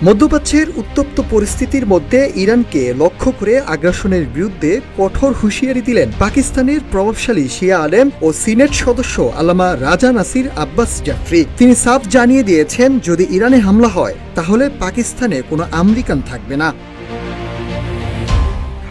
মধ্যপ্রাচ্যের উত্তপ্ত পরিস্থিতির মধ্যে ইরানকে লক্ষ্য করে আগ্রাসনের বিরুদ্ধে কঠোর হুঁশিয়ারি দিলেন পাকিস্তানের প্রভাবশালী শিয়া আলেম ও সিনেট সদস্য আল্লামা রাজা নাসির আব্বাস জাফরি। তিনি সাফ জানিয়ে দিয়েছেন, যদি ইরানে হামলা হয় তাহলে পাকিস্তানে কোনো আমেরিকান থাকবে না।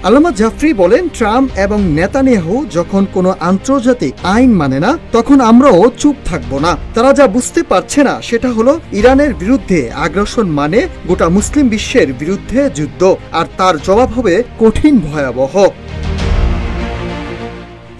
আল্লামা জাফরি বলেন, ট্রাম্প এবং নেতানিয়াহু যখন কোনো আন্তর্জাতিক আইন মানে না, তখন আমরাও চুপ থাকবো না। তারা যা বুঝতে পারছে না সেটা হলো ইরানের বিরুদ্ধে আগ্রাসন মানে গোটা মুসলিম বিশ্বের বিরুদ্ধে যুদ্ধ, আর তার জবাব হবে কঠিন ভয়াবহ।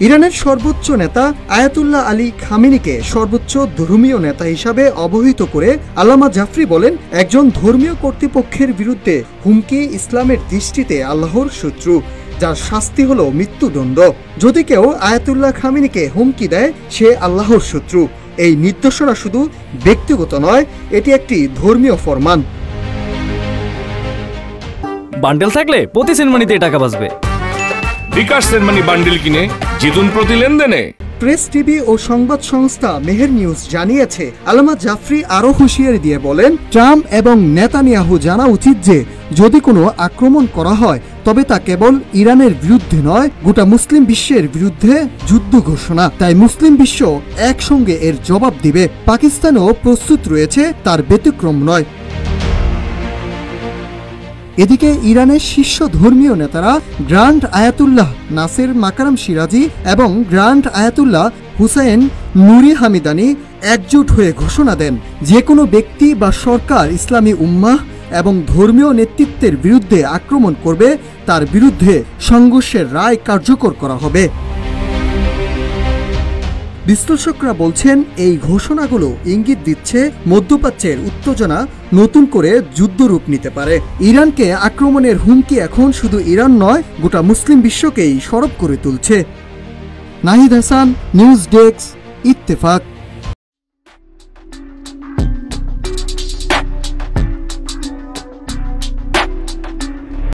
ইরানের সর্বোচ্চ নেতা আয়াতুল্লাহ আলী খামেনিকে সর্বোচ্চ ধর্মীয় নেতা হিসাবে অবহিত করে আল্লামা জাফরি বলেন, একজন ধর্মীয় কর্তৃপক্ষের বিরুদ্ধে হুমকি ইসলামের দৃষ্টিতে আল্লাহর শত্রু, যার শাস্তি হলো মৃত্যুদণ্ড। যদি কেউ আয়াতুল্লাহ খামেনিকে হুমকি দেয়, সে আল্লাহর শত্রু। এই নির্দেশনা শুধু ব্যক্তিগত নয়, এটি একটি ধর্মীয় ফরমান। বান্ডেল থাকলে প্রতি সেনমানিতে টাকা বাঁচবে। বিকাশ সেনমানি বান্ডেল কিনে জিতুন প্রতি লেনদেনে। প্রেস টিভি ও সংবাদ সংস্থা মেহের নিউজ জানিয়েছে, আল্লামা জাফরি আরো হুঁশিয়ারি দিয়ে বলেন, ট্রাম্প এবং নেতানিয়াহু জানা উচিত যে যদি কোনো আক্রমণ করা হয় তবে তা কেবল ইরানের বিরুদ্ধে নয়, গোটা মুসলিম বিশ্বের বিরুদ্ধে যুদ্ধ ঘোষণা। তাই মুসলিম বিশ্ব একসঙ্গে এর জবাব দিবে। পাকিস্তানও প্রস্তুত রয়েছে, তার ব্যতিক্রম নয়। এদিকে ইরানের শীর্ষ ধর্মীয় নেতারা গ্র্যান্ড আয়াতুল্লাহ নাসের মাকারম সিরাজি এবং গ্র্যান্ড আয়াতুল্লাহ হুসাইন নুরি হামিদানি একজোট হয়ে ঘোষণা দেন, যে কোনো ব্যক্তি বা সরকার ইসলামী উম্মাহ এবং ধর্মীয় নেতৃত্বের বিরুদ্ধে আক্রমণ করবে, তার বিরুদ্ধে সংঘর্ষের রায় কার্যকর করা হবে। বিশ্লেষকরা বলছেন, এই ঘোষণাগুলো ইঙ্গিত দিচ্ছে মধ্যপ্রাচ্যের উত্তেজনা নতুন করে যুদ্ধরূপ নিতে পারে। ইরানকে আক্রমণের হুমকি এখন শুধু ইরান নয়, গোটা মুসলিম বিশ্বকেই সরব করে তুলছে। Nahid Hasan, news desk, Ittefaq.